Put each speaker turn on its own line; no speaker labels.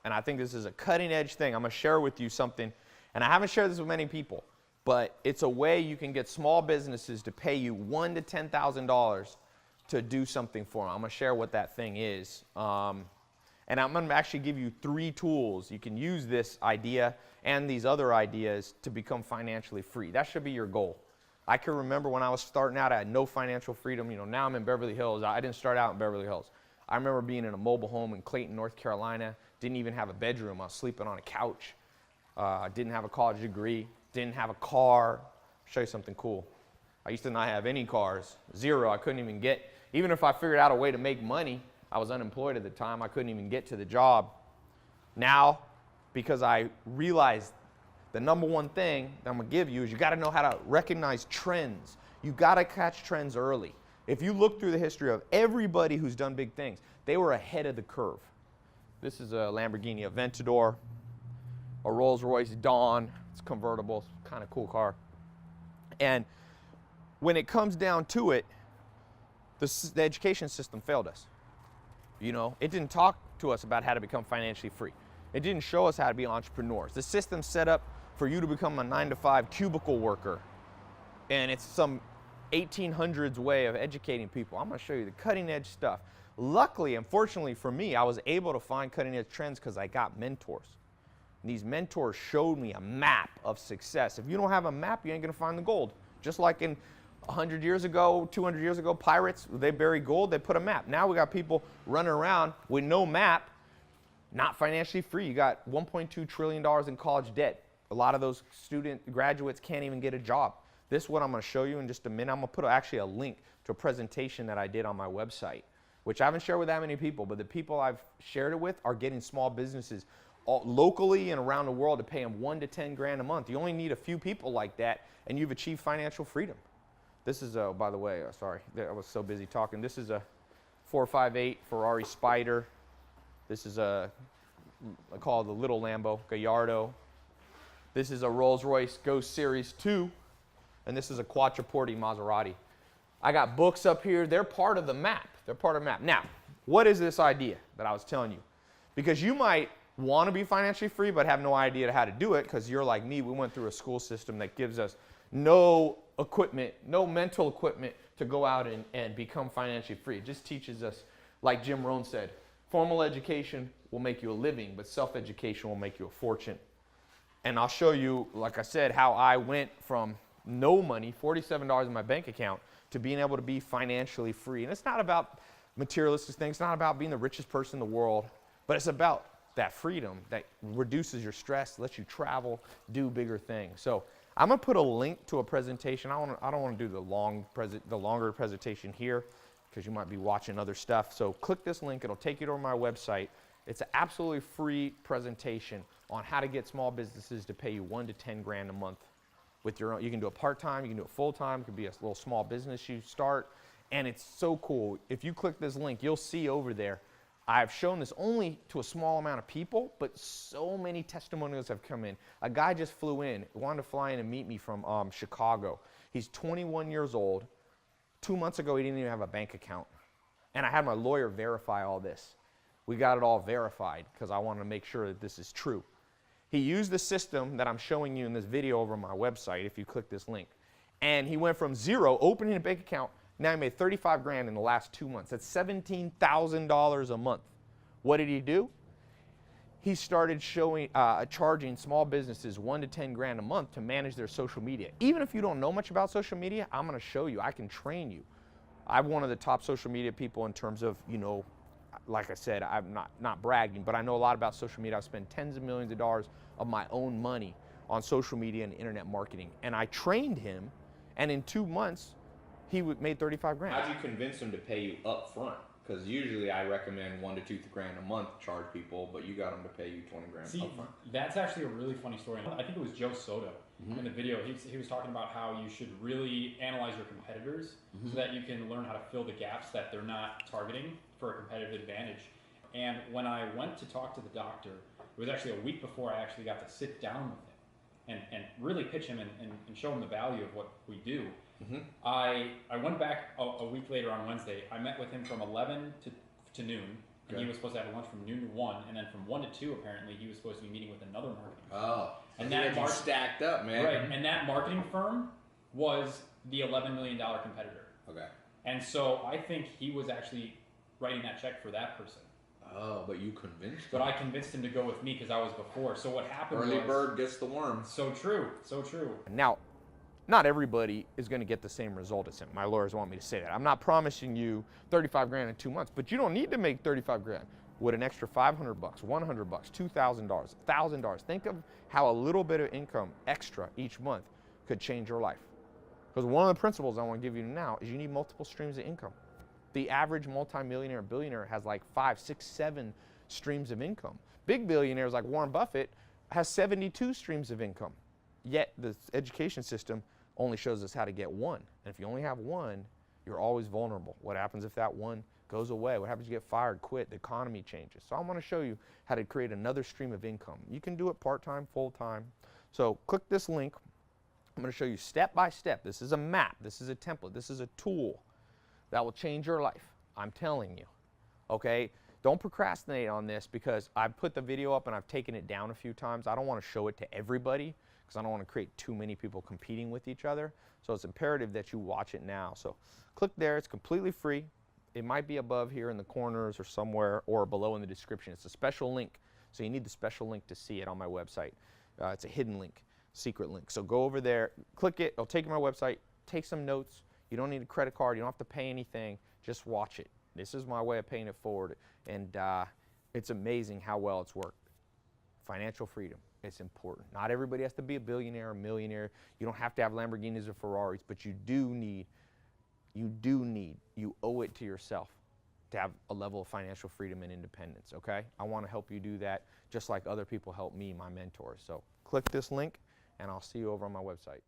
and I think this is a cutting edge thing. I'm going to share with you something, and I haven't shared this with many people, but it's a way you can get small businesses to pay you $1,000 to $10,000 to do something for them. I'm going to share what that thing is. And I'm going to actually give you 3 tools. You can use this idea and these other ideas to become financially free. That should be your goal. I can remember when I was starting out, I had no financial freedom. You know, now I'm in Beverly Hills. I didn't start out in Beverly Hills. I remember being in a mobile home in Clayton, North Carolina. Didn't even have a bedroom. I was sleeping on a couch. Didn't have a college degree. Didn't have a car. I'll show you something cool. I used to not have any cars. 0. I couldn't even get, even if I figured out a way to make money, I was unemployed at the time. I couldn't even get to the job. Now, because I realized the number one thing that I'm going to give you is you got to know how to recognize trends. You got to catch trends early. If you look through the history of everybody who's done big things, they were ahead of the curve. This is a Lamborghini Aventador, a Rolls-Royce Dawn. It's convertible, it's kind of cool car. And when it comes down to it, the education system failed us. You know, it didn't talk to us about how to become financially free. It didn't show us how to be entrepreneurs. The system's set up for you to become a 9-to-5 cubicle worker. And it's some 1800s way of educating people. I'm going to show you the cutting edge stuff. Luckily, unfortunately for me, I was able to find cutting edge trends because I got mentors. And these mentors showed me a map of success. If you don't have a map, you ain't going to find the gold. Just like in 100 years ago, 200 years ago, pirates, they buried gold, they put a map. Now we got people running around with no map, not financially free. You got $1.2 trillion in college debt. A lot of those graduates can't even get a job. This is what I'm going to show you in just a minute. I'm going to put actually a link to a presentation that I did on my website, which I haven't shared with that many people, but the people I've shared it with are getting small businesses locally and around the world to pay them $1 to $10 grand a month. You only need a few people like that, and you've achieved financial freedom. This is a, by the way, sorry, I was so busy talking. This is a 458 Ferrari Spider. This is a, I call it the little Lambo, Gallardo. This is a Rolls-Royce Ghost Series 2. And this is a Quattroporte Maserati. I got books up here. They're part of the map. They're part of the map. Now, what is this idea that I was telling you? Because you might want to be financially free but have no idea how to do it because you're like me. We went through a school system that gives us no equipment, no mental equipment to go out and become financially free. It just teaches us, like Jim Rohn said, formal education will make you a living, but self-education will make you a fortune. And I'll show you, like I said, how I went from no money, $47 in my bank account, to being able to be financially free. And it's not about materialistic things. It's not about being the richest person in the world, but it's about that freedom that reduces your stress, lets you travel, do bigger things. So I'm going to put a link to a presentation. I don't want to do the longer presentation here because you might be watching other stuff. So click this link. It'll take you to my website. It's an absolutely free presentation on how to get small businesses to pay you $1 to $10 grand a month with your own. You can do it part-time, you can do it full-time, it could be a little small business you start, and it's so cool. If you click this link, you'll see over there, I've shown this only to a small amount of people, but so many testimonials have come in. A guy just flew in, wanted to fly in and meet me from Chicago. He's 21 years old. 2 months ago, he didn't even have a bank account. And I had my lawyer verify all this. We got it all verified because I wanted to make sure that this is true. He used the system that I'm showing you in this video over on my website if you click this link. And he went from 0, opening a bank account, now he made 35 grand in the last 2 months. That's $17,000 a month. What did he do? He started charging small businesses $1 to $10 grand a month to manage their social media. Even if you don't know much about social media, I'm going to show you. I can train you. I'm one of the top social media people in terms of, you know, like I said, I'm not bragging, but I know a lot about social media. I've spent tens of millions of dollars of my own money on social media and internet marketing. And I trained him, and in 2 months, he made 35 grand. How'd you convince him to pay you up front? Because usually I recommend $1 to $2 grand a month to charge people, but you got them to pay you 20 grand up front.
That's actually a really funny story. I think it was Joe Soto in the video. He was talking about how you should really analyze your competitors so that you can learn how to fill the gaps that they're not targeting for a competitive advantage. And when I went to talk to the doctor, it was actually a week before I actually got to sit down with him and really pitch him and show him the value of what we do. I went back a week later on Wednesday. I met with him from 11 to noon, And he was supposed to have lunch from noon to 1, and then from 1 to 2, apparently, he was supposed to be meeting with another marketing firm.
Oh,
And
he
that
had you stacked up, man.
Right, and that marketing firm was the $11 million competitor.
Okay.
And so I think he was actually writing that check for that person.
Oh, but you convinced him.
But I convinced him to go with me because I was before. So what happened
Early
was...
bird gets the worm.
So true, so true.
Now, not everybody is going to get the same result as him. My lawyers want me to say that. I'm not promising you 35 grand in 2 months, but you don't need to make 35 grand. With an extra 500 bucks, 100 bucks, $2,000, $1,000. Think of how a little bit of income extra each month could change your life. Because one of the principles I want to give you now is you need multiple streams of income. The average multimillionaire and billionaire has like 5, 6, 7 streams of income. Big billionaires like Warren Buffett has 72 streams of income. Yet the education system only shows us how to get one. And if you only have one, you're always vulnerable. What happens if that one goes away? What happens if you get fired, quit, the economy changes? So I want to show you how to create another stream of income. You can do it part-time, full-time. So click this link. I'm going to show you step by step. This is a map. This is a template. This is a tool that will change your life. I'm telling you. Okay? Don't procrastinate on this because I've put the video up and I've taken it down a few times. I don't want to show it to everybody because I don't want to create too many people competing with each other. So it's imperative that you watch it now. So click there. It's completely free. It might be above here in the corners or somewhere or below in the description. It's a special link. So you need the special link to see it on my website. It's a hidden link, secret link. So go over there, click it. It'll take you to my website. Take some notes. You don't need a credit card. You don't have to pay anything. Just watch it. This is my way of paying it forward. And it's amazing how well it's worked. Financial freedom. It's important. Not everybody has to be a billionaire or millionaire. You don't have to have Lamborghinis or Ferraris, but you owe it to yourself to have a level of financial freedom and independence, okay? I want to help you do that just like other people help me, my mentors. So click this link, and I'll see you over on my website.